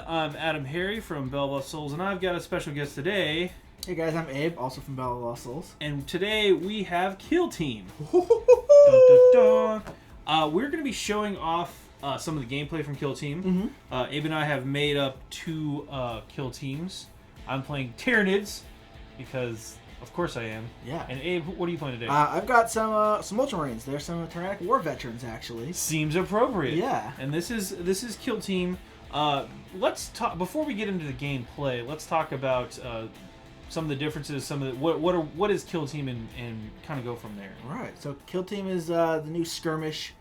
I'm AdamHarry from BoLS, and I've got a special guest today. Hey guys, I'm Abe, also from BoLS. And today we have Kill Team. Dun, dun, dun. We're going to be showing off some of the gameplay from Kill Team. Abe and I have made up two Kill Teams. I'm playing Tyranids because, of course, I am. Yeah. And Abe, what are you playing today? I've got some Ultramarines. They're some Tyrannic War veterans, actually. Seems appropriate. Yeah. And this is Kill Team. Let's talk before we get into the gameplay. Let's talk about some of the differences. Some of the, what is Kill Team and kind of go from there. Right. So Kill Team is the new skirmish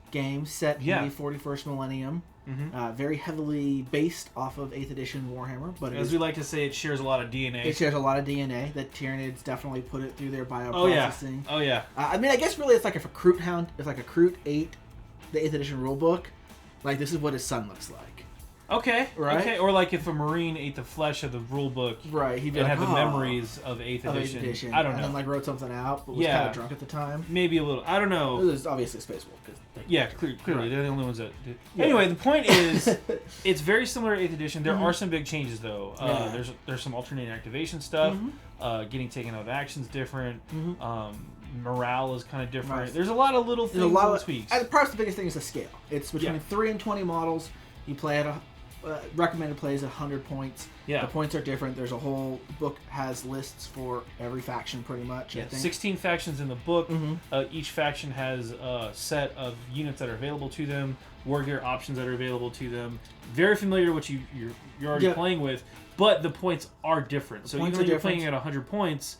game set in the 41st millennium. Very heavily based off of 8th edition Warhammer, but as we like to say, it shares a lot of DNA. It shares a lot of DNA. That Tyranids definitely put it through their bioprocessing. Oh yeah. I mean, I guess really it's like if a Kroot Hound, it's like a Kroot 8, the 8th edition rulebook. Like this is what his son looks like. Okay. Right. Okay. Or like if a Marine ate the flesh of the rulebook, right? He'd be and like, have the memories of 8th edition. I don't know. And then like wrote something out, but was kind of drunk at the time. Maybe a little. I don't know. It was obviously a Space Wolf. Clearly right. they're the only ones that did. Yeah. Anyway, the point is, it's very similar to 8th edition. There are some big changes though. There's some alternating activation stuff. Getting taken out of actions different. Morale is kind of different. Right. There's a lot of little things and tweaks. Perhaps the biggest thing is the scale. It's between 3 and 20 models. You play at recommended plays at 100 points. Yeah. The points are different. There's a whole book has lists for every faction pretty much. Yeah, I think. 16 factions in the book. Each faction has a set of units that are available to them, war gear options that are available to them. Very familiar to what you're already playing with, but the points are different. So even though you're playing at 100 points,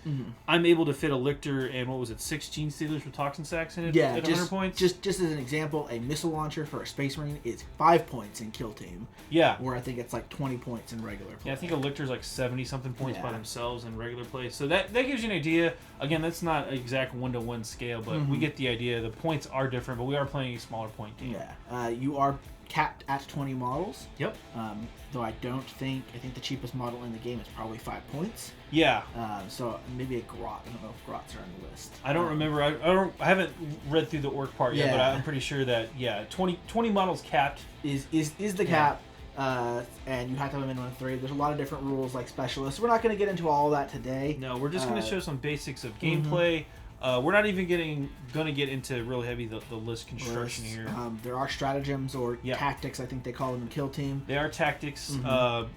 I'm able to fit a Lictor and 6 Gene Stealers with Toxin Sacks in it at 100 points? Just as an example, a missile launcher for a Space Marine is 5 points in Kill Team. Yeah. Where I think it's like 20 points in regular play. Yeah, I think a Lictor's like 70-something points by themselves in regular play. So that gives you an idea. Again, that's not an exact 1-to-1 scale, but we get the idea. The points are different, but we are playing a smaller point game. Yeah. You are capped at 20 models. Yep. Though I think the cheapest model in the game is probably 5 points. Yeah. So maybe a Grot. I don't know if Grots are on the list. I don't remember. I haven't read through the orc part yet, but I'm pretty sure that 20 models capped is the cap. And you have to have a minimum of 3. There's a lot of different rules like specialists. We're not going to get into all that today. No, we're just going to show some basics of gameplay. We're not even going to get into really heavy the list construction here. There are stratagems or tactics, I think they call them in Kill Team. They are tactics.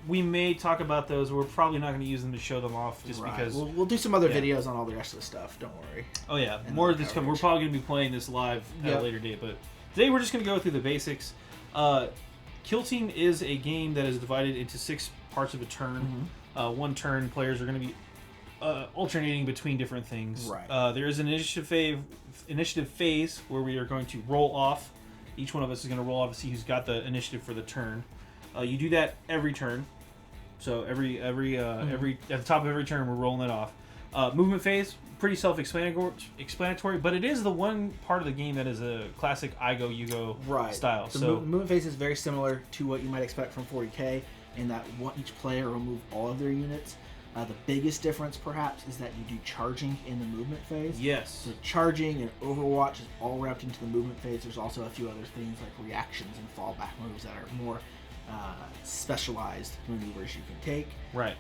We may talk about those. We're probably not going to use them to show them off just because... We'll do some other videos on all the rest of the stuff. Don't worry. Oh, yeah. More of this coming. We're probably going to be playing this live at a later date. But today we're just going to go through the basics. Kill Team is a game that is divided into 6 parts of a turn. One turn, players are going to be alternating between different things. Right. There is an initiative phase where we are going to roll off. Each one of us is going to roll off to see who's got the initiative for the turn. You do that every turn. So at the top of every turn, we're rolling it off. Movement phase, pretty self-explanatory, but it is the one part of the game that is a classic I go, you go style. The movement phase is very similar to what you might expect from 40k in that each player will move all of their units. The biggest difference, perhaps, is that you do charging in the movement phase. Yes. So charging and Overwatch is all wrapped into the movement phase. There's also a few other things like reactions and fallback moves that are more specialized maneuvers you can take. Right.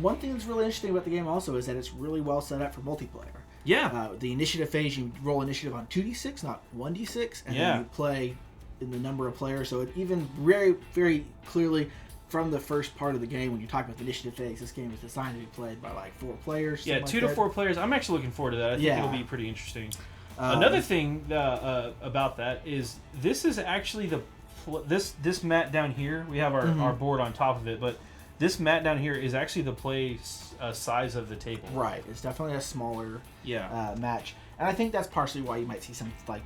One thing that's really interesting about the game also is that it's really well set up for multiplayer. Yeah. The initiative phase, you roll initiative on 2d6, not 1d6, and then you play in the number of players. So it even very, very clearly... From the first part of the game, when you talk about the initiative phase, this game is designed to be played by like 4 players. Yeah, 2 to 4 players. I'm actually looking forward to that. I think it'll be pretty interesting. Another thing about that is this is actually this mat down here. We have our board on top of it, but this mat down here is actually the play size of the table. Right. It's definitely a smaller match, and I think that's partially why you might see some like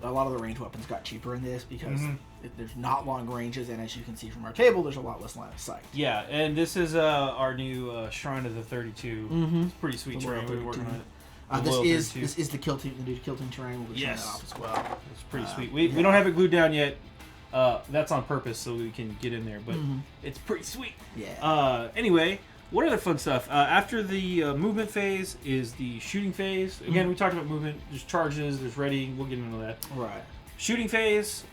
a lot of the ranged weapons got cheaper in this because there's not long ranges, and as you can see from our table, there's a lot less line of sight. Yeah, and this is our new Shrine of the 32. It's pretty sweet terrain. We're working on it. This is the Kill Team terrain. We'll be showing that off as well. It's pretty sweet. We don't have it glued down yet. That's on purpose so we can get in there, but it's pretty sweet. Yeah. Anyway, what other fun stuff? After the movement phase is the shooting phase. Again, we talked about movement. There's charges. There's ready. We'll get into that. Right. Shooting phase.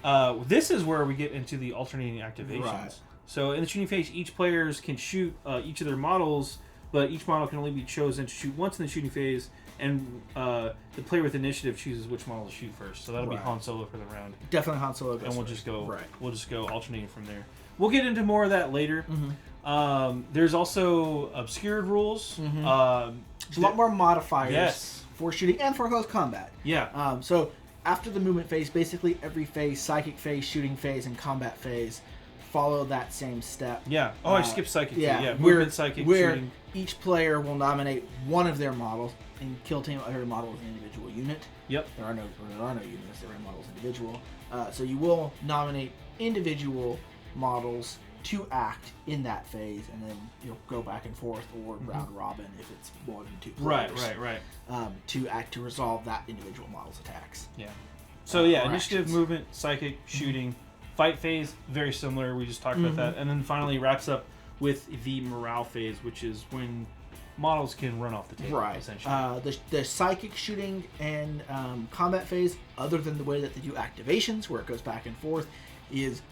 This is where we get into the alternating activations. Right. So in the shooting phase, each players can shoot each of their models, but each model can only be chosen to shoot once in the shooting phase, and the player with initiative chooses which model to shoot first. So that'll be Han Solo for the round. Definitely Han Solo. And we'll just go. Right. We'll just go alternating from there. We'll get into more of that later. Mm-hmm. There's also obscured rules. Mm-hmm. There's a lot more modifiers for shooting and for close combat. Yeah. So after the movement phase, basically every phase, psychic phase, shooting phase, and combat phase, follow that same step. Yeah. Oh, I skipped psychic. Yeah. Movement, psychic, where shooting. Each player will nominate one of their models, and Kill Team, every model is an individual unit. Yep. There are no units. Every model is individual. So you will nominate individual models to act in that phase, and then you'll go back and forth or round robin if it's more than two players. Right. To act to resolve that individual model's attacks. Yeah. So yeah, initiative, actions. movement, psychic, shooting, fight phase, very similar. We just talked about that, and then finally wraps up with the morale phase, which is when models can run off the table. Right. Essentially. The psychic, shooting, and combat phase, other than the way that they do activations, where it goes back and forth, is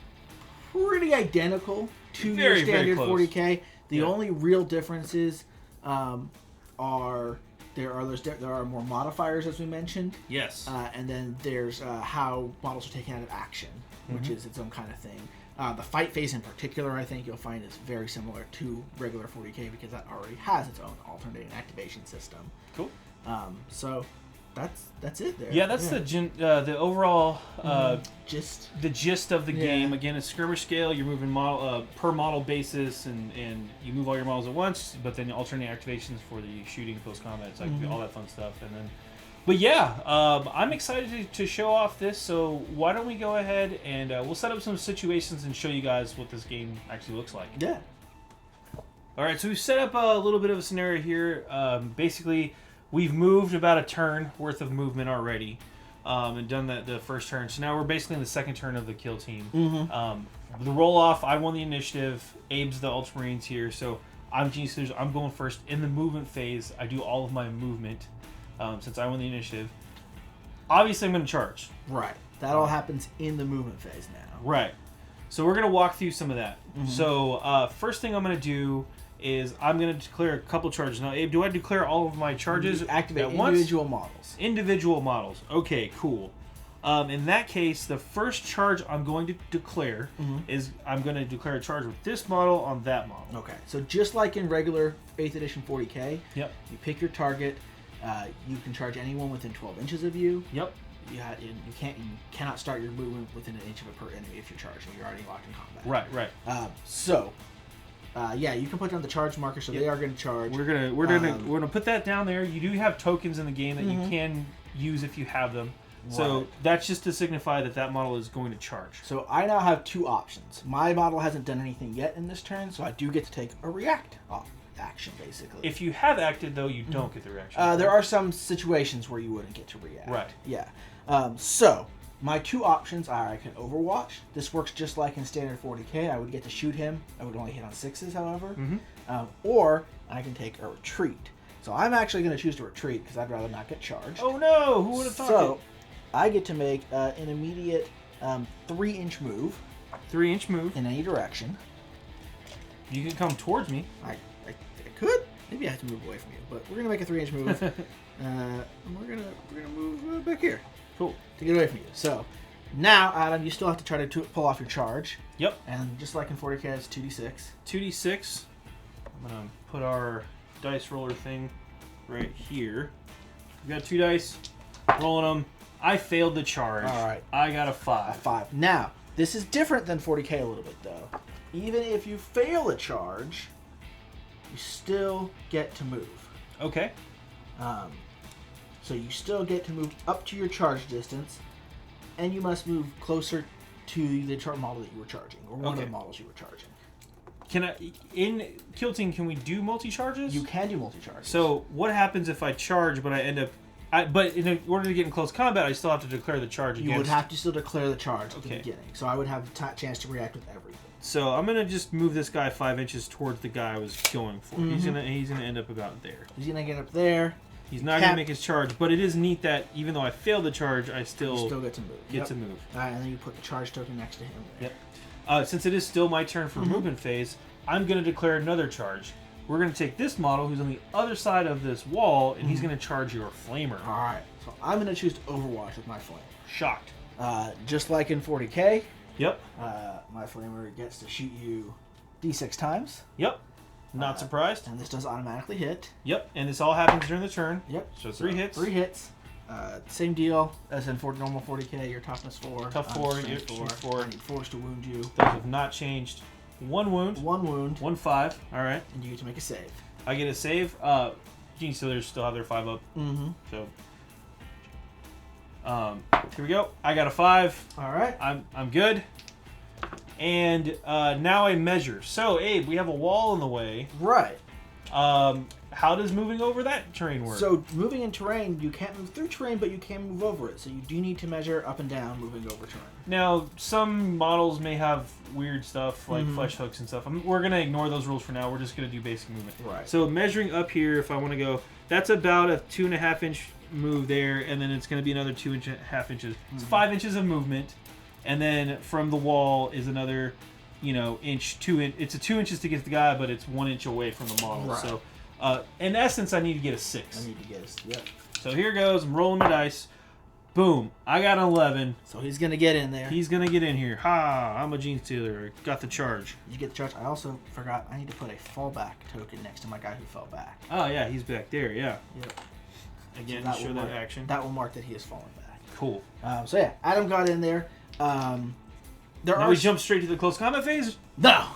pretty identical to your standard 40k. The only real differences are there are more modifiers, as we mentioned. Yes. And then there's how models are taken out of action, which is its own kind of thing. The fight phase in particular, I think you'll find is very similar to regular 40k because that already has its own alternating activation system. Cool. So that's it there. Yeah, that's the overall gist of the game. Again, it's skirmish scale. You're moving model per model basis, and you move all your models at once. But then you alternate activations for the shooting, close combat. It's like all that fun stuff. And then, but yeah, I'm excited to show off this. So why don't we go ahead and we'll set up some situations and show you guys what this game actually looks like. Yeah. All right, so we've set up a little bit of a scenario here. Basically, we've moved about a turn worth of movement already, and done the first turn. So now we're basically in the second turn of the kill team. The roll off, I won the initiative. Abe's the Ultramarines here, so I'm going first in the movement phase. I do all of my movement since I won the initiative. Obviously, I'm going to charge. Right. That all happens in the movement phase now. Right. So we're going to walk through some of that. So first thing I'm going to do is I'm going to declare a couple charges. Now, Abe, do I declare all of my charges activate at individual once? models. Individual models. Okay, cool. In that case, the first charge I'm going to declare is I'm going to declare a charge with this model on that model. Okay. So just like in regular 8th edition 40k, Yep. you pick your target. You can charge anyone within 12 inches of you. Yep. You cannot start your movement within an inch of a per enemy if you're charging. You're already locked in combat. Right. Yeah, you can put down the charge marker, so they are going to charge. We're gonna put that down there. You do have tokens in the game that you can use if you have them. Right. So that's just to signify that model is going to charge. So I now have two options. My model hasn't done anything yet in this turn, so I do get to take a react action, basically. If you have acted, though, you don't get the reaction. There are some situations where you wouldn't get to react. Right. Yeah. So my two options are I can Overwatch. This works just like in standard 40k. I would get to shoot him. I would only hit on 6s, however. Or I can take a retreat. So I'm actually going to choose to retreat because I'd rather not get charged. Oh no! Who would have thought? So I get to make an immediate 3-inch move. 3-inch move in any direction. You can come towards me. I could. Maybe I have to move away from you, but we're gonna make a 3-inch move. And we're gonna move back here. Cool. To get away from you. So now, Adam, you still have to try to pull off your charge. Yep. And just like in 40k, it's 2d6. 2d6. I'm gonna put our dice roller thing right here. We got 2 dice. Rolling them. I failed the charge. All right. I got a 5. A 5. Now, this is different than 40k a little bit, though. Even if you fail a charge, you still get to move. Okay. So you still get to move up to your charge distance, and you must move closer to the model that you were charging, or one of the models you were charging. In Kill Team, can we do multi-charges? You can do multi-charges. So what happens if I charge, but I end up... but in order to get in close combat, I still have to declare the charge against... You would have to still declare the charge at the beginning. So I would have a chance to react with everything. So I'm going to just move this guy 5 inches towards the guy I was going for. He's gonna end up about there. He's going to get up there. He's not going to make his charge, but it is neat that even though I failed the charge, I still get to move. To move. All right, and then you put the charge token next to him. Yep. Since it is still my turn for movement phase, I'm going to declare another charge. We're going to take this model who's on the other side of this wall, and he's going to charge your flamer. All right. So I'm going to choose Overwatch with my flamer. Shocked. Just like in 40K. Yep. My flamer gets to shoot you D6 times. Yep. Not surprised. And this does automatically hit. Yep. And this all happens during the turn. Yep. So 3 hits. 3 hits. Same deal as in normal 40K. Your toughness 4. Tough 4. You shoot 4. I need force to wound you. Those have not changed. 1 wound. 1 wound. 1 5. All right. And you get to make a save. I get a save. Gene Stealers still have their 5 up. Mm-hmm. So. Here we go. I got a 5. All right. I'm good. And now I measure. So, Abe, we have a wall in the way. Right. How does moving over that terrain work? So, moving in terrain, you can't move through terrain, but you can move over it. So, you do need to measure up and down moving over terrain. Now, some models may have weird stuff like flesh hooks and stuff. We're going to ignore those rules for now. We're just going to do basic movement. Right. So, measuring up here, if I want to go, that's about a 2.5 inch move there, and then it's going to be another 2.5 inches. It's 5 inches of movement. And then from the wall is another, inch, 2 inch. It's a 2 inches to get to the guy, but it's 1 inch away from the model. Right. So, in essence, I need to get a 6. I need to get a... Yep. So here goes. I'm rolling my dice. Boom. I got an 11. So he's going to get in there. He's going to get in here. Ha! I'm a Gene Stealer. Got the charge. You get the charge. I also forgot I need to put a fallback token next to my guy who fell back. Oh, yeah. He's back there. Yeah. Yep. Again, so show that action. That will mark that he has fallen back. Cool. So yeah, Adam got in there. Now we jump straight to the close combat phase? No!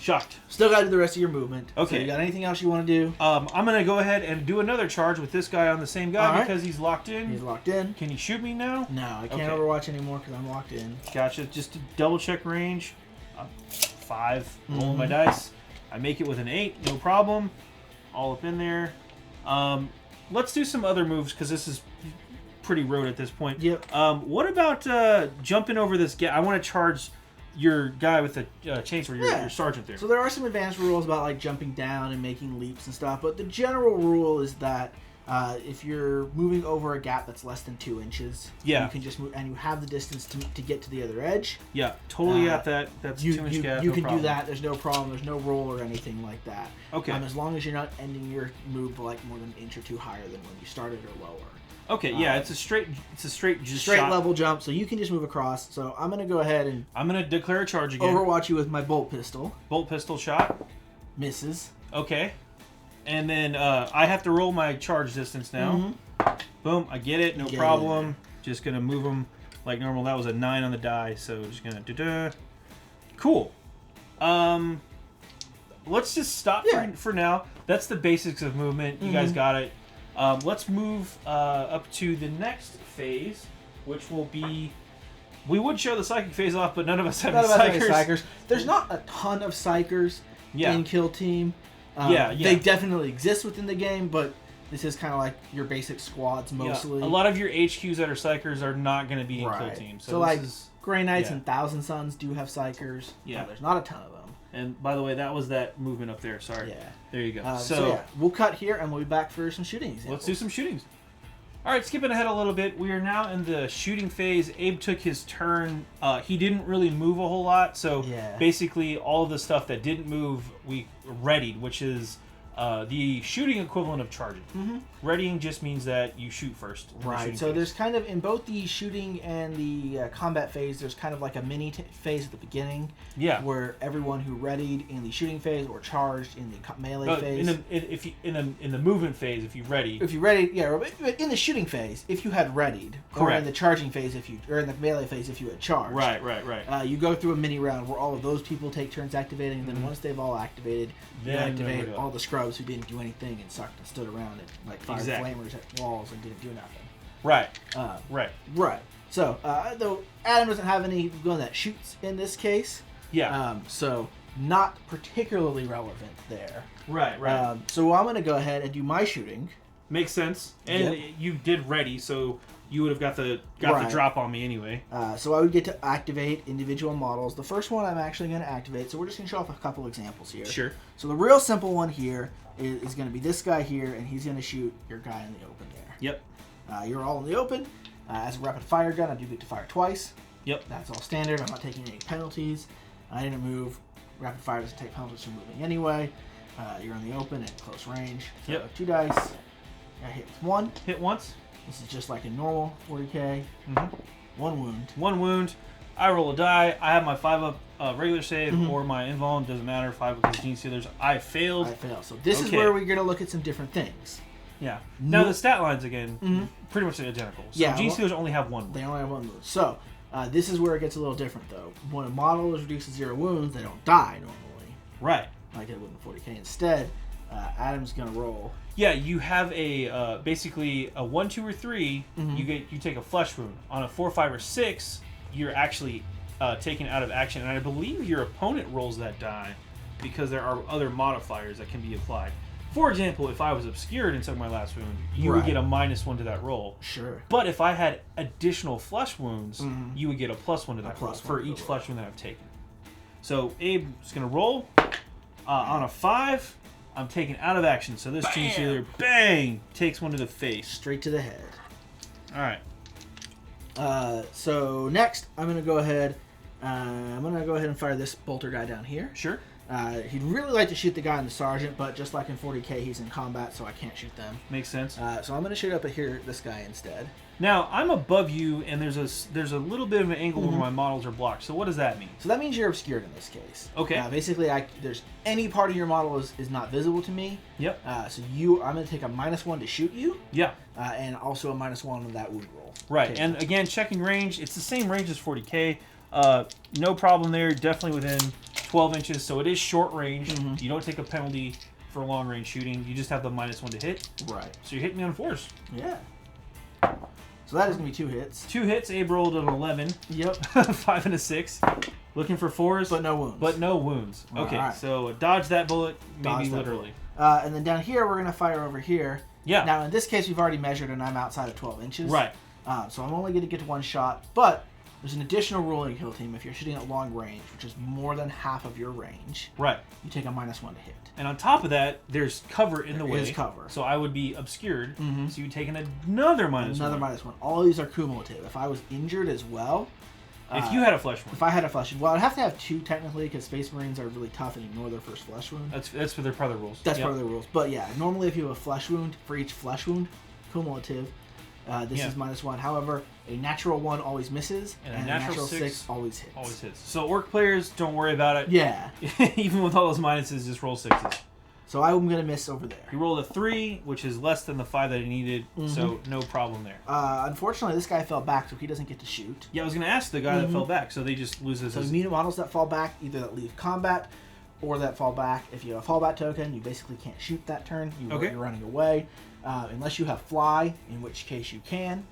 Shocked. Still got to do the rest of your movement. Okay. So you got anything else you want to do? I'm going to go ahead and do another charge with this guy on the same guy because he's locked in. He's locked in. Can he shoot me now? No, I can't Overwatch anymore because I'm locked in. Gotcha. Just to double check range. 5. Rolling my dice. I make it with an 8. No problem. All up in there. Let's do some other moves because this is pretty road at this point. Yep. What about jumping over this guy? I want to charge your guy with the chainsaw, your sergeant there. So there are some advanced rules about like jumping down and making leaps and stuff, but the general rule is that if you're moving over a gap that's less than 2 inches, you can just move, and you have the distance to get to the other edge. Yeah, totally got that. That's 2 inch gap. You can do that. There's no problem. There's no roll or anything like that. Okay. As long as you're not ending your move like more than an inch or two higher than when you started or lower. Okay, yeah, it's a straight shot. Level jump, so you can just move across. So I'm gonna go ahead and I'm gonna declare a charge again. Overwatch you with my bolt pistol. Bolt pistol shot. Misses. Okay. And then I have to roll my charge distance now. Boom, I get it, no problem. Just gonna move them like normal. That was a 9 on the die, so just gonna da-da. Cool. Let's just stop for now. That's the basics of movement. You guys got it. Let's move up to the next phase, which will be... We would show the psychic phase off, but none of us have any psychers. There's not a ton of psychers in Kill Team. They definitely exist within the game, but this is kind of like your basic squads mostly. A lot of your HQs that are psychers are not going to be in Kill Team. So like Grey Knights and Thousand Suns do have psychers. Yeah. There's not a ton of them. And by the way, that was that movement up there. Sorry. Yeah. There you go. So we'll cut here and we'll be back for some shooting examples. Let's do some shootings. All right, skipping ahead a little bit. We are now in the shooting phase. Abe took his turn. He didn't really move a whole lot. So basically all of the stuff that didn't move, we readied, which is the shooting equivalent of charging. Readying just means that you shoot first. Right. So there's kind of, in both the shooting and the combat phase, there's kind of like a mini phase at the beginning. Yeah. Where everyone who readied in the shooting phase or charged in the melee phase. In the movement phase, if you ready. If you readied, but in the shooting phase, if you had readied. Correct. Or in the charging phase, or in the melee phase, if you had charged. Right. You go through a mini round where all of those people take turns activating, and then once they've all activated, you activate all the scrubs who didn't do anything and sucked and stood around and like fired flamers at walls and didn't do nothing. Right. So though Adam doesn't have any gun that shoots in this case. So not particularly relevant there. Right. So I'm going to go ahead and do my shooting. Makes sense. And you did ready, so you would have got the drop on me anyway. So I would get to activate individual models. The first one I'm actually going to activate, so we're just going to show off a couple examples here. Sure. So the real simple one here is going to be this guy here, and he's going to shoot your guy in the open there. Yep. You're all in the open. As a rapid fire gun, I do get to fire twice. Yep. That's all standard. I'm not taking any penalties. I didn't move. Rapid fire doesn't take penalties for moving anyway. You're in the open at close range. So 2 dice. I hit with 1. Hit once. This is just like a normal 40k. 1 wound. 1 wound. I roll a die. I have my 5-up regular save or my invuln. Doesn't matter. 5 because Gene Stealers. I failed. So this is where we're going to look at some different things. Yeah. Now the stat lines again, pretty much identical. So Gene Stealers only have 1 wound. They only have 1 wound. So this is where it gets a little different though. When a model is reduced to 0 wounds, they don't die normally. Right. Like it would in 40k. Instead, Adam's going to roll. Yeah, you have a basically a 1, 2, or 3. You take a flesh wound. On a 4, 5, or 6, you're actually taken out of action, and I believe your opponent rolls that die because there are other modifiers that can be applied. For example, if I was obscured and took my last wound, you would get a -1 to that roll. Sure. But if I had additional flesh wounds, you would get a +1 to that roll for each flesh wound that I've taken. So Abe's gonna roll on a 5. I'm taken out of action, so this Gene Stealer, bang, takes 1 to the face. Straight to the head. All right. So next, I'm going to go ahead and fire this bolter guy down here. Sure. He'd really like to shoot the guy in the sergeant, but just like in 40k, he's in combat, so I can't shoot them. Makes sense. So I'm going to shoot up at here, this guy instead. Now, I'm above you, and there's a little bit of an angle where my models are blocked. So what does that mean? So that means you're obscured in this case. Okay. Basically, there's any part of your model is not visible to me. Yep. So I'm going to take a -1 to shoot you. Yeah. And also a -1 on that wound roll. Right. Okay. And again, checking range, it's the same range as 40k. No problem there. Definitely within 12 inches. So it is short range. You don't take a penalty for long range shooting. You just have the -1 to hit. Right. So you're hitting me on 4s. Yeah. So that is going to be 2 hits. 2 hits. Abe rolled an 11. Yep. 5 and a 6. Looking for 4s. But no wounds. But no wounds. Okay, right. So dodge that bullet, maybe literally. And then down here, we're going to fire over here. Yeah. Now, in this case, we've already measured, and I'm outside of 12 inches. Right. So I'm only going to get to 1 shot. But there's an additional rule in Kill Team. If you're shooting at long range, which is more than half of your range, right, you take a -1 to hit. And on top of that, there's cover in the way. There is cover. So I would be obscured. So you'd take another -1. Another -1. All of these are cumulative. If I was injured as well... If you had a flesh wound. If I had a flesh wound. Well, I'd have to have 2 technically because Space Marines are really tough and ignore their first flesh wound. That's for their part of the rules. That's part of the rules. But yeah, normally if you have a flesh wound, for each flesh wound, cumulative, this is -1. However, a natural 1 always misses, and a natural 6 always hits. Always hits. So orc players, don't worry about it. Yeah. Even with all those minuses, just roll 6s. So I'm going to miss over there. He rolled a 3, which is less than the 5 that he needed, so no problem there. Unfortunately, this guy fell back, so he doesn't get to shoot. Yeah, I was going to ask the guy that fell back, so they just lose his... So you meet models that fall back, either that leave combat or that fall back. If you have a fallback token, you basically can't shoot that turn. You're running away. Unless you have fly, in which case you can.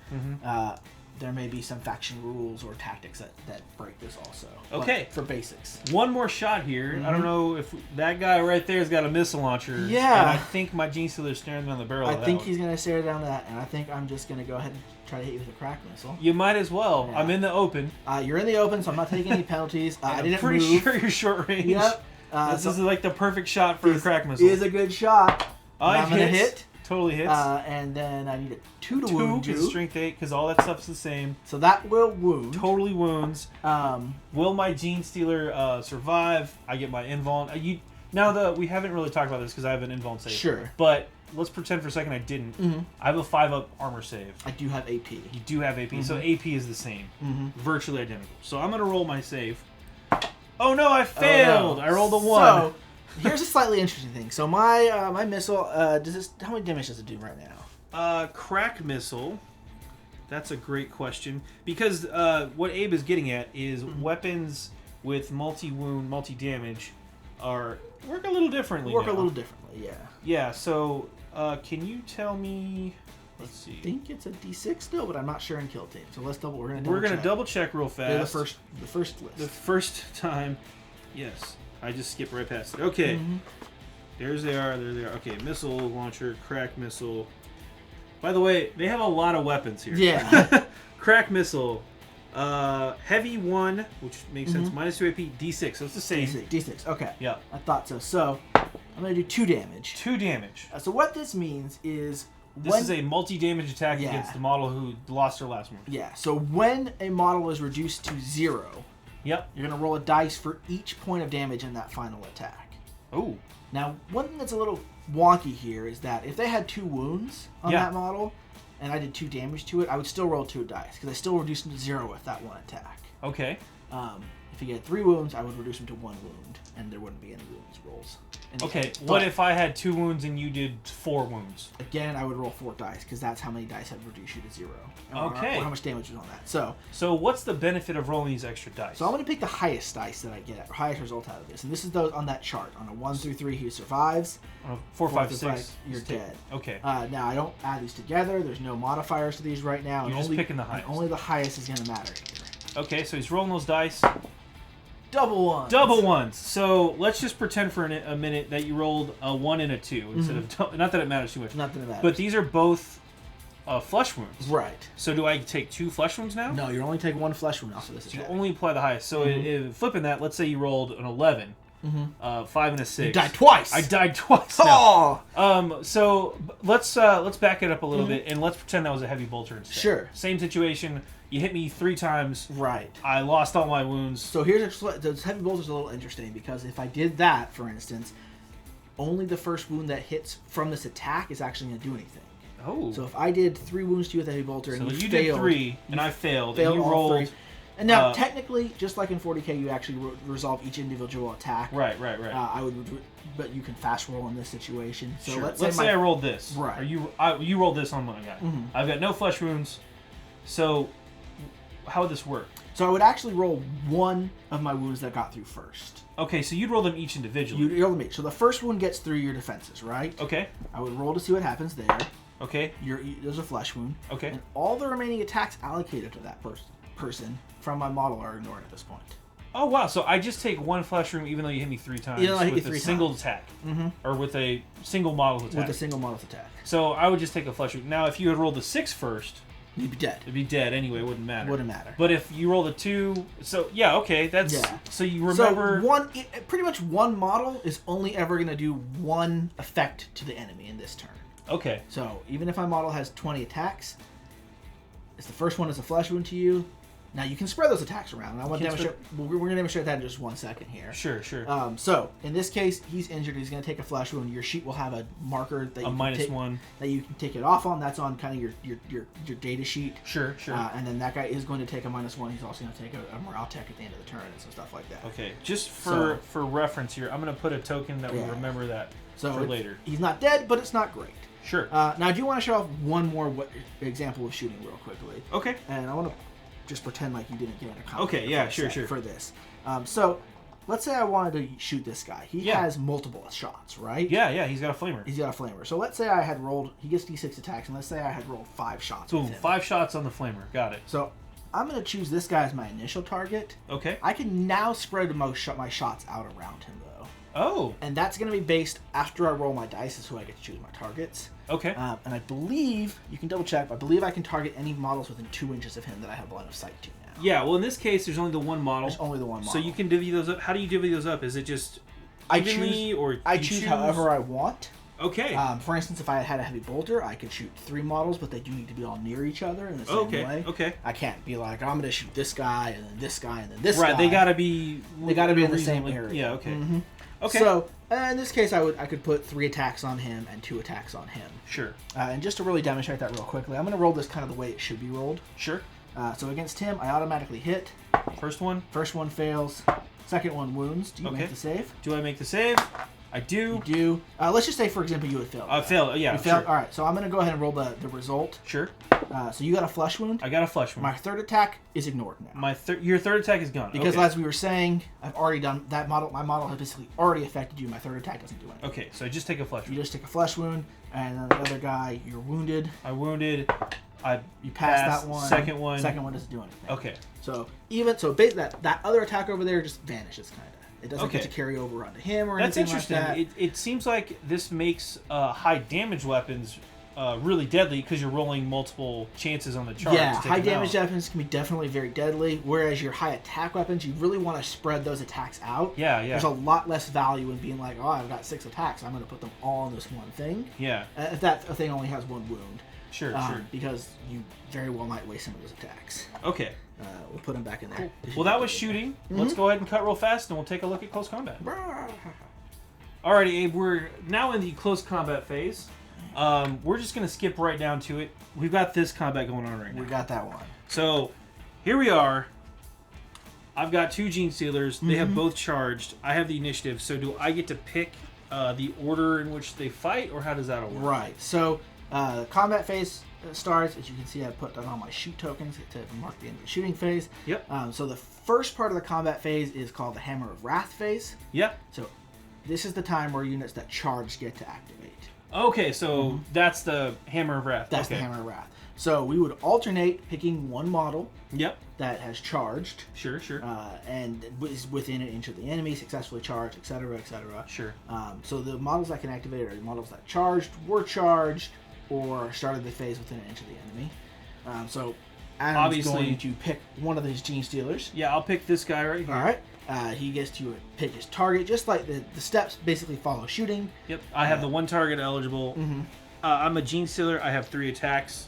There may be some faction rules or tactics that break this also. Okay. But for basics. One more shot here. I don't know if that guy right there has got a missile launcher. Yeah. And I think my Gene Stealer's staring down the barrel of that. I think he's going to stare down that, and I think I'm just going to go ahead and try to hit you with a crack missile. You might as well. Yeah. I'm in the open. You're in the open, so I'm not taking any penalties. I didn't I'm pretty move. Sure you're short range. Yep. This is like the perfect shot for a crack missile. It is a good shot. I'm going to hit. Totally hits. And then I need a 2 to wound you. 2 strength 8 because all that stuff's the same. So that will wound. Totally wounds. Will my Gene Stealer survive? I get my invuln. We haven't really talked about this because I have an invuln save. Sure. But let's pretend for a second I didn't. I have a 5-up armor save. I do have AP. You do have AP, so AP is the same. Virtually identical. So I'm going to roll my save. Oh no, I failed! Oh, no. I rolled a 1. So, here's a slightly interesting thing. So my my missile, how many damage does it do right now? Crack missile. That's a great question. Because what Abe is getting at is weapons with multi-wound, multi-damage work a little differently a little differently, yeah. Yeah, so can you tell me... Let's see. I think it's a D6 still, but I'm not sure in Kill Team. So let's double. We're gonna double check real fast. Yeah, the first list. The first time, yes. I just skipped right past it. Okay. There they are. Okay, missile launcher, crack missile. By the way, they have a lot of weapons here. Yeah. Crack missile. Heavy 1, which makes sense. Minus 2 AP, D6. So it's the same. D6. Okay. Yeah. I thought so. So I'm going to do 2 damage. 2 damage. So what this means is... This is a multi-damage attack against the model who lost her last one. Yeah. So when a model is reduced to 0... Yep. You're going to roll a dice for each point of damage in that final attack. Oh. Now, one thing that's a little wonky here is that if they had 2 wounds on that model, and I did 2 damage to it, I would still roll 2 dice, because I still reduce them to 0 with that one attack. Okay. If you get 3 wounds, I would reduce them to 1 wound, and there wouldn't be any wounds rolls. Okay, what if I had 2 wounds and you did 4 wounds? Again, I would roll 4 dice, because that's how many dice I'd reduce you to 0. Okay. Or how much damage is on that. So what's the benefit of rolling these extra dice? So I'm going to pick the highest dice that I get, or highest result out of this. And this is those on that chart. On a 1 through 3, he survives. On a 4, 5, 6, you're dead. Okay. Now, I don't add these together. There's no modifiers to these right now. You're just picking the highest. Only the highest is going to matter here. Okay, so he's rolling those dice. Double ones. Double ones. So let's just pretend for a minute that you rolled a 1 and a 2 instead of... Not that it matters too much. Not that it matters. But these are both flesh wounds. Right. So do I take 2 flesh wounds now? No, you only take 1 flesh wound off of this attack. You only apply the highest. So flipping that, let's say you rolled an 11. 5 and a 6. You died twice. I died twice. Now. So let's back it up a little bit and let's pretend that was a heavy bolter instead. Sure. Same situation. You hit me 3 times. Right. I lost all my wounds. So here's the heavy bolter's a little interesting because if I did that, for instance, only the first wound that hits from this attack is actually going to do anything. Oh. So if I did 3 wounds to you with a heavy bolter and you failed, did 3 and I failed and you all rolled. 3. And now, technically, just like in 40k, you actually resolve each individual attack. Right. But you can fast roll in this situation. So sure. let's say I rolled this. Right. Or you rolled this on my guy. I've got no flesh wounds. So how would this work? So I would actually roll 1 of my wounds that got through first. Okay, so you'd roll them each individually. You roll them each. So the first one gets through your defenses, right? Okay. I would roll to see what happens there. Okay. There's a flesh wound. Okay. And all the remaining attacks allocated to that person from my model are ignored at this point. Oh, wow. So I just take 1 flesh wound even though you hit me 3 times with a single attack. Or with a single model attack. With a single model attack. So I would just take a flesh wound. Now, if you had rolled a 6 first... You'd be dead. It'd be dead anyway. It wouldn't matter. Wouldn't matter. But if you rolled a 2... So, yeah, okay. That's... Yeah. So you remember... So pretty much one model is only ever going to do 1 effect to the enemy in this turn. Okay. So even if my model has 20 attacks, if the first one is a flesh wound to you, now you can spread those attacks around. And I want to demonstrate. We're going to demonstrate that in just 1 second here. Sure. So in this case, he's injured. He's going to take a flesh wound. Your sheet will have a marker that -1 that you can take it off on. That's on kind of your data sheet. Sure. And then that guy is going to take a -1. He's also going to take a morale tech at the end of the turn and some stuff like that. Okay. Just for reference here, I'm going to put a token that will remember that for later. He's not dead, but it's not great. Sure. Now I do want to show off one more example of shooting real quickly. Okay. And I want to just pretend like you didn't get a copy. Okay, yeah, sure. For this. So, let's say I wanted to shoot this guy. He has multiple shots, right? Yeah, he's got a flamer. He's got a flamer. So let's say I had rolled, he gets D6 attacks, and let's say I had rolled 5 shots. Boom, 5 shots on the flamer. Got it. So, I'm going to choose this guy as my initial target. Okay. I can now spread my shots out around him, though. Oh. And that's going to be based after I roll my dice, is who I get to choose my targets. Okay. And I believe, you can double check, but I believe I can target any models within 2 inches of him that I have line of sight to now. Yeah, well in this case there's only the 1 model. There's only the 1 model. So you can divvy those up. How do you divvy those up? Is it just evenly I choose however I want. Okay. For instance, if I had a heavy bolter, I could shoot 3 models, but they do need to be all near each other in the same way. Okay. I can't be like, I'm going to shoot this guy, and then this guy, and then this guy. Right, they got to be... They got to be in the same area. Yeah, okay. Mm-hmm. Okay. So, in this case, I could put 3 attacks on him and 2 attacks on him. Sure. And just to really demonstrate that real quickly, I'm going to roll this kind of the way it should be rolled. Sure. So against him, I automatically hit. First one fails. Second one wounds. Do you make the save? Do I make the save? I do. You do. Let's just say, for example, you would fail. I failed. Yeah, you failed. Sure. All right, so I'm going to go ahead and roll the result. Sure. So you got a flesh wound. I got a flesh wound. My 3rd attack is ignored now. Your 3rd attack is gone. Because as we were saying, I've already done that model. My model has basically already affected you. My 3rd attack doesn't do anything. Okay, so I just take a flesh wound. You just take a flesh wound, and then the other guy, you're wounded. You pass that one. Second one doesn't do anything. Okay. So that other attack over there just vanishes, kind of. It doesn't get to carry over onto him or anything like that. That's interesting. It seems like this makes high damage weapons really deadly because you're rolling multiple chances on the chart. Yeah, to take high them damage out. weapons can be definitely very deadly, whereas your high attack weapons, you really want to spread those attacks out. Yeah, yeah. There's a lot less value in being like, oh, I've got 6 attacks, I'm going to put them all on this one thing. Yeah. If that thing only has 1 wound. Sure. Because you very well might waste some of those attacks. Okay. We'll put them back in there. Well, that was shooting. Mm-hmm. Let's go ahead and cut real fast, and we'll take a look at close combat. Alrighty, Abe, we're now in the close combat phase. We're just going to skip right down to it. We've got this combat going on right now. We got that one. So, here we are. I've got 2 Gene Stealers. They have both charged. I have the initiative. So, do I get to pick the order in which they fight, or how does that work? Right. So, the combat phase starts. As you can see, I put down all my shoot tokens to mark the end of the shooting phase. Yep. So, the first part of the combat phase is called the Hammer of Wrath phase. Yep. So, this is the time where units that charge get to activate. Okay, so that's the Hammer of Wrath. That's the Hammer of Wrath. So, we would alternate picking one model Yep. that has charged. Sure. And is within an inch of the enemy, successfully charged, etc., etc. Sure. So the models that can activate are the models that charged, were charged, or started the phase within an inch of the enemy. So Adam's Obviously, going to pick one of these Gene Stealers. Yeah, I'll pick this guy right here. All right. He gets to pick his target, just like the steps basically follow shooting. Yep. I have the 1 target eligible. I'm a Gene Stealer. I have 3 attacks.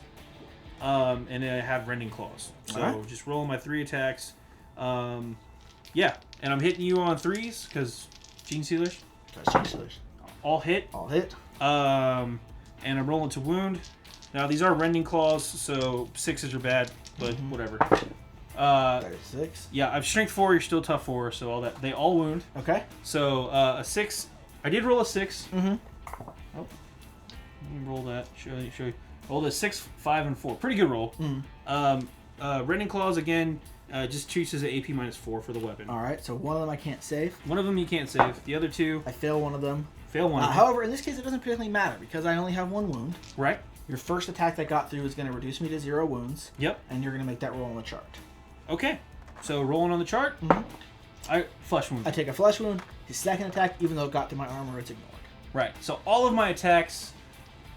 And then I have Rending Claws. So just rolling my 3 attacks. Yeah. And I'm hitting you on 3s because Gene Stealers. That's Gene Stealers. All hit. All hit. And I'm rolling to wound. Now these are Rending Claws, so 6s are bad, but whatever. 36. Yeah, I've Strength 4, you're still Tough 4, so all that. They all wound. Okay. So a 6. I did roll a 6. Mm-hmm. Oh. Let me roll that. Show you. Rolled a 6, 5, and 4. Pretty good roll. Rending Claws, again, just treats as an AP -4 for the weapon. All right, so one of them I can't save. One of them you can't save. The other 2... I fail one of them. Fail one of them. However, in this case, it doesn't particularly matter because I only have 1 wound. Right. Your first attack that got through is going to reduce me to 0 wounds. Yep. And you're going to make that roll on the chart. Okay. So rolling on the chart, I flesh wound. I take a flesh wound. His second attack, even though it got through my armor, it's ignored. Right. So all of my attacks,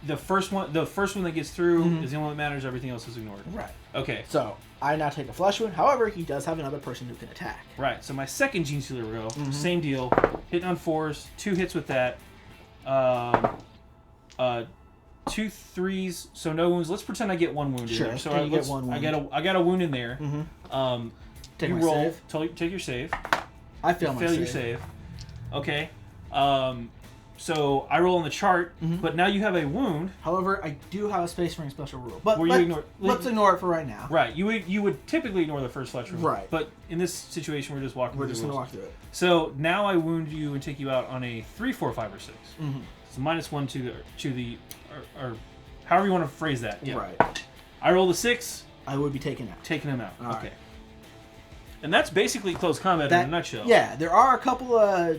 the first one that gets through is the only one that matters. Everything else is ignored. Right. Okay. So I now take a flesh wound. However, he does have another person who can attack. Right. So my second Gene Stealer will go. Same deal. Hitting on 4s. 2 hits with that. 2 3s. So no wounds. Let's pretend I get 1 wound in there. So you get 1 wound. I got a wound in there. Take you my roll. save. Take your save. I fail my Fail save. your save. Okay. So I roll on the chart, but now you have a wound. However, I do have a Space Marine special rule. But Where you let's ignore it for right now. Right. You would typically ignore the first flesh wound. Right. But in this situation, we're just walking. We're through just the going to rules. walk through it. So now I wound you and take you out on a 3, 4, 5, or 6. So -1 to the or however you want to phrase that. Yeah. Right. I rolled a 6. I would be taken out. Taking him out. All okay. right. And that's basically close combat in a nutshell. Yeah, there are a couple of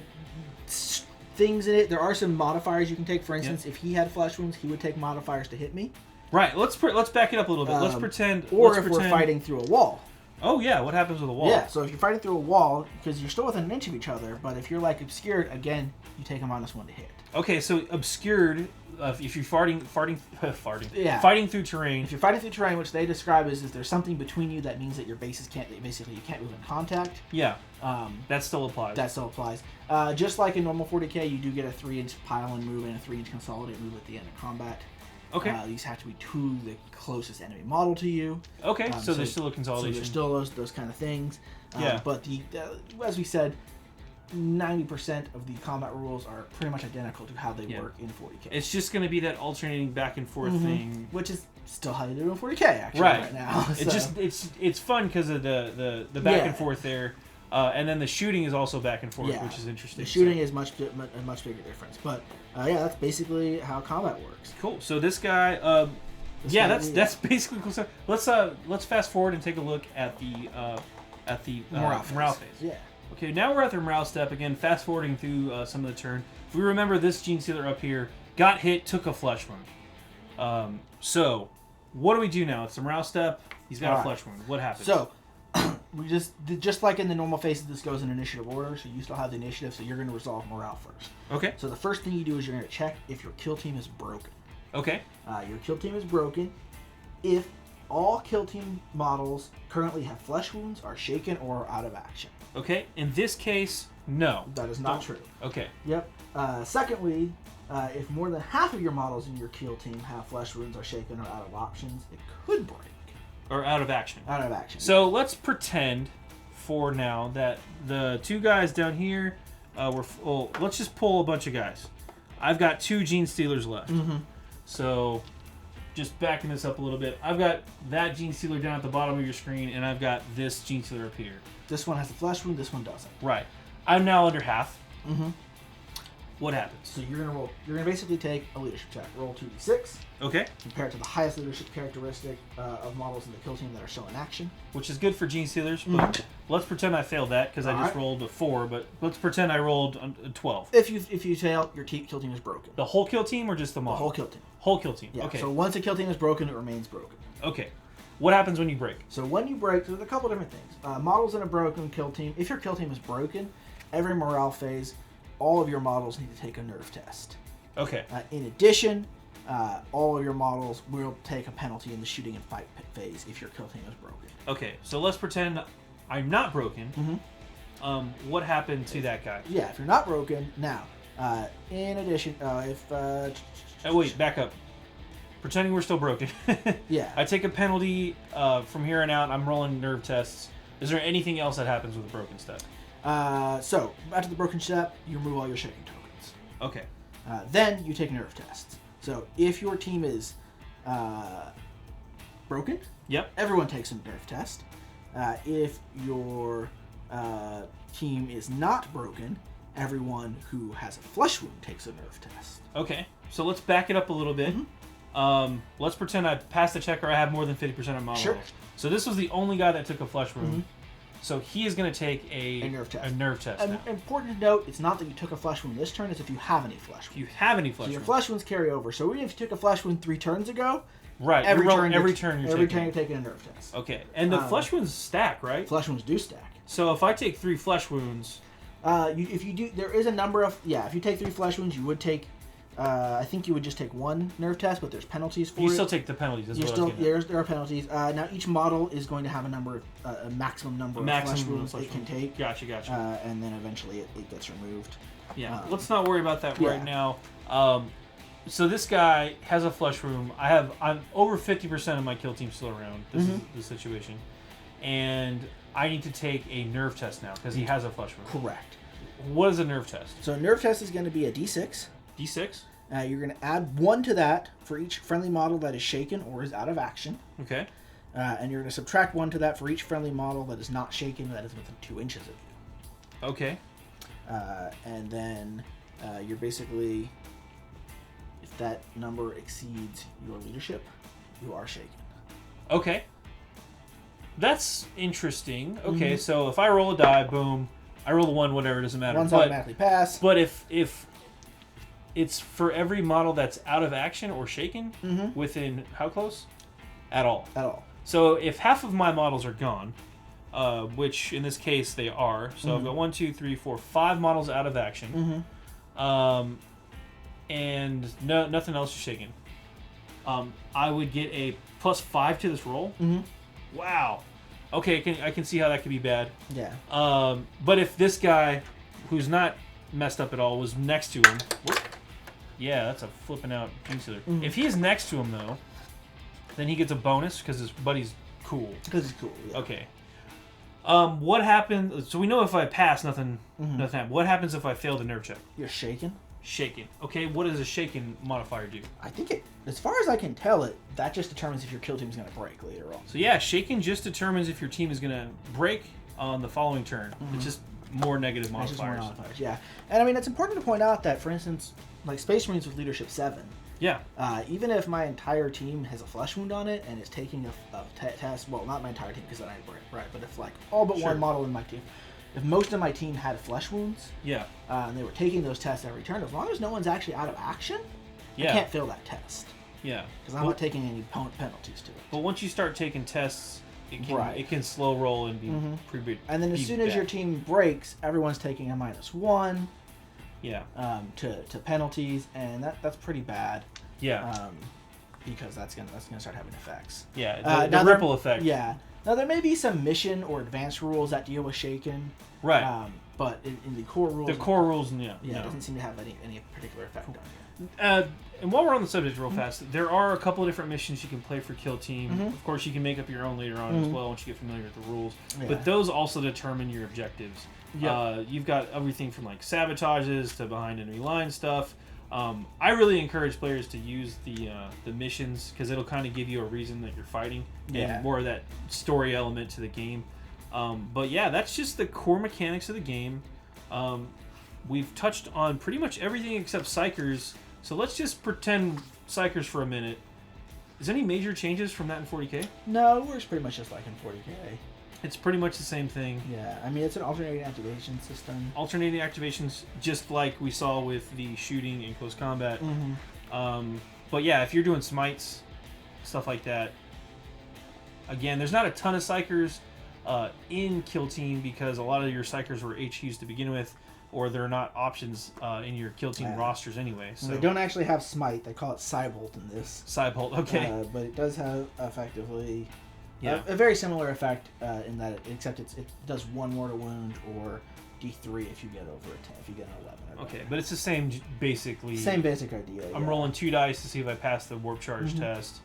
things in it. There are some modifiers you can take. For instance, if he had flesh wounds, he would take modifiers to hit me. Right. Let's back it up a little bit. Let's pretend. We're fighting through a wall. Oh yeah. What happens with a wall? Yeah. So if you're fighting through a wall, because you're still within an inch of each other, but if you're like obscured, again, you take a -1 to hit. Okay. So obscured. If you're fighting through terrain. If you're fighting through terrain, which they describe as there's something between you that means that your bases can't move in contact. Yeah. That still applies. That still applies. Just like in normal 40k, you do get a 3-inch pile and move and a 3-inch consolidate move at the end of combat. Okay. These have to be to the closest enemy model to you. Okay. So there's still a consolidation. So there's still those kind of things. Yeah. But as we said, 90% of the combat rules are pretty much identical to how they work in 40k. It's just going to be that alternating back and forth thing, which is still how you do it in 40k actually right now. It's fun because of the back and forth there, and then the shooting is also back and forth, which is interesting. The shooting is a much bigger difference, but that's basically how combat works. Cool. So this guy, that's basically cool. So let's fast forward and take a look at the morale phase. Yeah. Okay, now we're at the morale step again, fast forwarding through some of the turn. If we remember, this Gene Stealer up here got hit, took a flesh wound. So what do we do now? It's the morale step. He's got a flesh wound. What happens? So we just like in the normal phases, this goes in initiative order. So you still have the initiative, so you're going to resolve morale first. Okay. So the first thing you do is you're going to check if your kill team is broken. Okay. Your kill team is broken if all kill team models currently have flesh wounds, are shaken, or are out of action. Okay. In this case, no. That is not true. Okay. Yep. Secondly, if more than half of your models in your kill team have flesh wounds, are shaken, or out of options, it could break. Or out of action. Out of action. So let's pretend for now that the 2 guys down here let's just pull a bunch of guys. I've got 2 Gene Stealers left. Mm-hmm. So just backing this up a little bit, I've got that Gene Stealer down at the bottom of your screen, and I've got this Gene Stealer up here. This one has a flesh wound, this one doesn't. Right. I'm now under half. Mm-hmm. What happens? So you're gonna basically take a leadership check. Roll 2d6. Okay. Compare it to the highest leadership characteristic of models in the kill team that are still in action. Which is good for Gene Stealers, but let's pretend I failed that because I just rolled a 4. But let's pretend I rolled a 12. If you fail, your kill team is broken. The whole kill team or just the model? The whole kill team. Whole kill team. Yeah. Okay. So once a kill team is broken, it remains broken. Okay. What happens when you break? So when you break, there's a couple different things. Models in a broken kill team. If your kill team is broken, every morale phase, all of your models need to take a nerve test. Okay. In addition, all of your models will take a penalty in the shooting and fight phase if your kill team is broken. Okay, so let's pretend I'm not broken. Mm-hmm. What happened to that guy? Yeah, if you're not broken, now, in addition, wait, back up. Pretending we're still broken. Yeah. I take a penalty from here on out. I'm rolling nerve tests. Is there anything else that happens with the broken stuff? So, after the broken step, you remove all your shaking tokens. Okay. Then you take nerve tests. So, if your team is broken, yep, everyone takes a nerve test. If your team is not broken, everyone who has a flesh wound takes a nerve test. Okay, so let's back it up a little bit. Mm-hmm. Let's pretend I passed the check or I have more than 50% of my Sure. models. So this was the only guy that took a flesh wound. Mm-hmm. So he is going to take a nerve test. A nerve test. Now. Important to note, it's not that you took a flesh wound this turn, it's if you have any flesh wounds. If you have any flesh so your wounds. flesh wounds carry over. So even if you took a flesh wound 3 turns ago, right, every turn you're taking a nerve test. Okay, and the flesh wounds stack, right? Flesh wounds do stack. So if I take 3 flesh wounds... if you do, there is a number of... Yeah, if you take 3 flesh wounds, you would take... I think you would just take 1 nerve test, but there's penalties for it. You still take the penalties. There are penalties. Now each model is going to have a maximum number of flesh wounds it can take. Gotcha. And then eventually it gets removed. Yeah, let's not worry about that right now. So this guy has a flesh wound. I'm over 50% of my kill team still around. This is the situation, and I need to take a nerve test now because he has a flesh wound. Correct. What is a nerve test? So a nerve test is going to be a D6. D6. You're going to add 1 to that for each friendly model that is shaken or is out of action. Okay. And you're going to subtract 1 to that for each friendly model that is not shaken, that is within 2 inches of you. Okay. And then you're basically, if that number exceeds your leadership, you are shaken. Okay. That's interesting. Okay, so if I roll a die, boom, I roll a 1, whatever, it doesn't matter. One's automatically pass. But if it's for every model that's out of action or shaken, within how close? At all. At all. So if half of my models are gone, which in this case they are, so I've got 1, 2, 3, 4, 5 models out of action, and nothing else is shaken. I would get a +5 to this roll. Wow. Okay, I can see how that could be bad. Yeah. But if this guy, who's not messed up at all, was next to him, yeah, that's a flipping out Gene If he's next to him though, then he gets a bonus because his buddy's cool. Because he's cool. Yeah. Okay. What happens? So we know if I pass, nothing happens. What happens if I fail the nerve check? You're shaken. Shaken. Okay. What does a shaken modifier do? I think as far as I can tell, that just determines if your kill team is going to break later on. So yeah, shaken just determines if your team is going to break on the following turn. It's just more negative modifiers. Yeah. And I mean, it's important to point out that, for instance, like Space Marines with Leadership 7. Yeah. Even if my entire team has a flesh wound on it and is taking a test, well, not my entire team because then I break, right? But if like all but one model in my team, if most of my team had flesh wounds, and they were taking those tests every turn, as long as no one's actually out of action, I can't fail that test. Yeah. Because I'm not taking any penalties to it. But once you start taking tests, it can slow roll and be And then as soon as your team breaks, everyone's taking a -1. Yeah. To penalties, and that's pretty bad. Yeah. Because that's gonna start having effects. Yeah. The ripple effect. Yeah. Now there may be some mission or advanced rules that deal with shaken. Right. But in the core rules, it doesn't seem to have any particular effect on you. And while we're on the subject real fast, there are a couple of different missions you can play for Kill Team. Of course, you can make up your own later on as well once you get familiar with the rules. Yeah. But those also determine your objectives. Yeah. You've got everything from like sabotages to behind enemy line stuff. I really encourage players to use the missions because it'll kind of give you a reason that you're fighting and more of that story element to the game. But yeah, that's just the core mechanics of the game. We've touched on pretty much everything except Psychers, so let's just pretend Psychers for a minute. Is any major changes from that in 40K? No, it works pretty much just like in 40K. It's pretty much the same thing. Yeah, I mean, it's an alternating activation system. Alternating activations, just like we saw with the shooting in close combat. But yeah, if you're doing smites, stuff like that, again, there's not a ton of Psychers in Kill Team because a lot of your Psychers were HQs to begin with, or they're not options in your Kill Team rosters anyway. So they don't actually have Smite. They call it Cybolt in this. Cybolt, okay. But it does have effectively a very similar effect in that, except it does 1 mortal wound or D3 if you get over a 10, if you get an 11. Okay, but it's the same, basically. Same basic idea. I'm rolling 2 dice to see if I pass the warp charge test,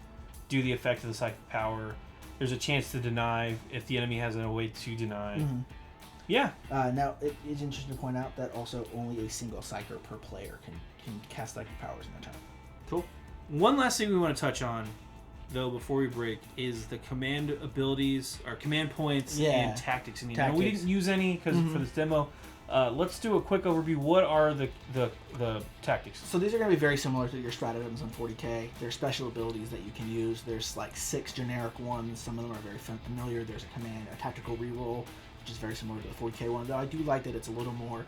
do the effect of the psychic power. There's a chance to deny if the enemy has a way to deny. Yeah. Now, it is interesting to point out that also only a single Psyker per player can cast psychic powers in their turn. Cool. One last thing we want to touch on, though, before we break, is the command abilities, or command points, and tactics in the game. We didn't use any because for this demo. Let's do a quick overview. What are the tactics? So these are going to be very similar to your stratagems on 40K. There's special abilities that you can use. There's like 6 generic ones. Some of them are very familiar. There's a tactical reroll, which is very similar to the 40K one. Though I do like that it's a little more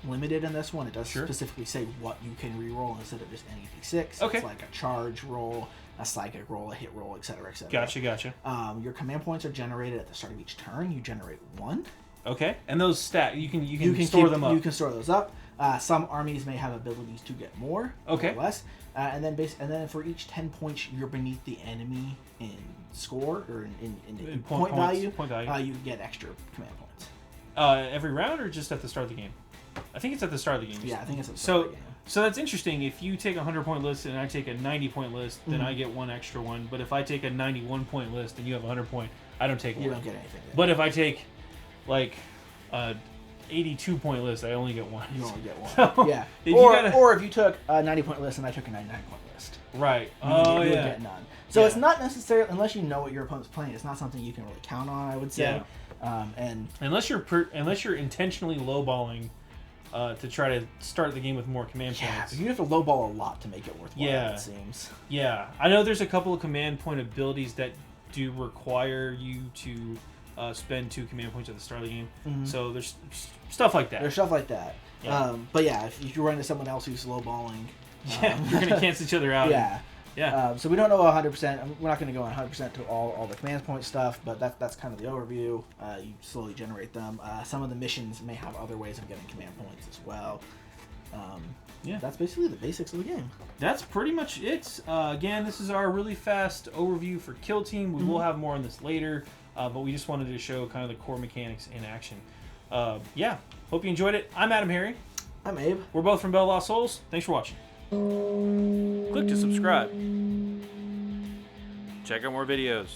limited in this one. It does specifically say what you can reroll instead of just any d6. Okay. It's like a charge roll, a psychic roll, a hit roll, etc., etc. Gotcha. Your command points are generated at the start of each turn. You generate 1. Okay, and those you can store them up. You can store those up. Some armies may have abilities to get more or less, and then for each 10 points you're beneath the enemy in score or in point value, you get extra command points. Every round or just at the start of the game? I think it's at the start of the game. Yeah, I think it's at the start of the game. So that's interesting. If you take a 100-point list and I take a 90-point list, then I get 1 extra one. But if I take a 91-point list and you have a 100-point, I don't take one. You don't get anything. But if I take like 82-point list, I only get 1. You only get 1. So, yeah. If or if you took a 90-point list and I took a 99-point list. Right. You would get none. So it's not necessarily, unless you know what your opponent's playing, it's not something you can really count on, I would say. Yeah. And unless you're intentionally lowballing to try to start the game with more command points. You have to lowball a lot to make it worthwhile, it seems. Yeah. I know there's a couple of command point abilities that do require you to spend 2 command points at the start of the game. So there's stuff like that. There's stuff like that. Yeah. But yeah, if you run into someone else who's lowballing, you're going to cancel each other out. Yeah. So we don't know 100%. We're not going to go on 100% to all the command point stuff, but that's kind of the overview. You slowly generate them. Some of the missions may have other ways of getting command points as well. That's basically the basics of the game. That's pretty much it. Again, this is our really fast overview for Kill Team. We will have more on this later, but we just wanted to show kind of the core mechanics in action. Hope you enjoyed it. I'm AdamHarry. I'm Abe. We're both from Bell Lost Souls. Thanks for watching. Click to subscribe. Check out more videos.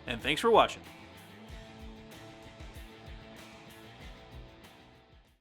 And thanks for watching.